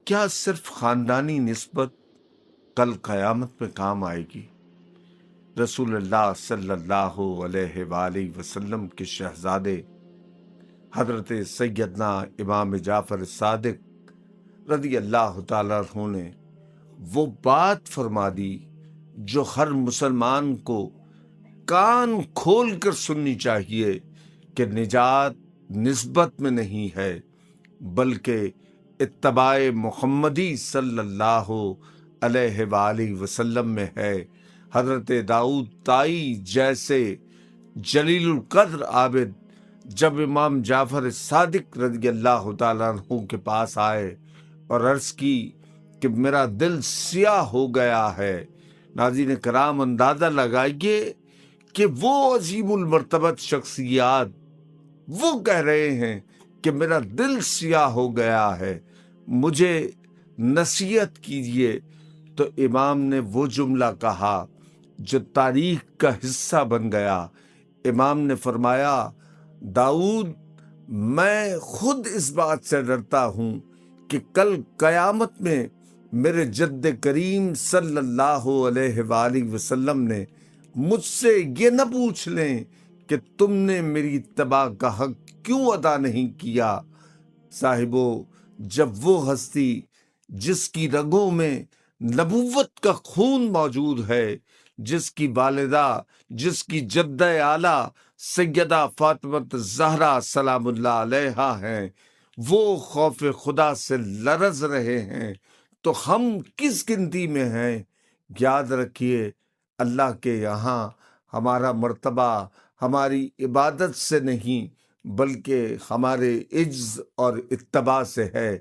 کیا صرف خاندانی نسبت کل قیامت میں کام آئے گی؟ رسول اللہ صلی اللہ علیہ وآلہ وسلم کے شہزادے حضرت سیدنا امام جعفر صادق رضی اللہ تعالیٰ عنہ نے وہ بات فرما دی جو ہر مسلمان کو کان کھول کر سننی چاہیے کہ نجات نسبت میں نہیں ہے بلکہ اتباع محمدی صلی اللہ علیہ وآلہ وسلم میں ہے۔ حضرت داؤد طائی جیسے جلیل القدر عابد جب امام جعفر صادق رضی اللہ تعالیٰ عنہ کے پاس آئے اور عرض کی کہ میرا دل سیاہ ہو گیا ہے، ناظرین کرام اندازہ لگائیے کہ وہ عظیم المرتبت شخصیات وہ کہہ رہے ہیں کہ میرا دل سیاہ ہو گیا ہے، مجھے نصیحت کیجیے۔ تو امام نے وہ جملہ کہا جو تاریخ کا حصہ بن گیا۔ امام نے فرمایا، داؤد، میں خود اس بات سے ڈرتا ہوں کہ کل قیامت میں میرے جد کریم صلی اللہ علیہ وآلہ وسلم نے مجھ سے یہ نہ پوچھ لیں کہ تم نے میری اتباع کا حق کیوں ادا نہیں کیا۔ صاحبو، جب وہ ہستی جس کی رگوں میں نبوت کا خون موجود ہے، جس کی والدہ، جس کی جدہ اعلیٰ سیدہ فاطمہ زہرا سلام اللہ علیہا ہیں، وہ خوف خدا سے لرز رہے ہیں، تو ہم کس گنتی میں ہیں؟ یاد رکھیے، اللہ کے یہاں ہمارا مرتبہ ہماری عبادت سے نہیں بلکہ ہمارے عجز اور اتباع سے ہے۔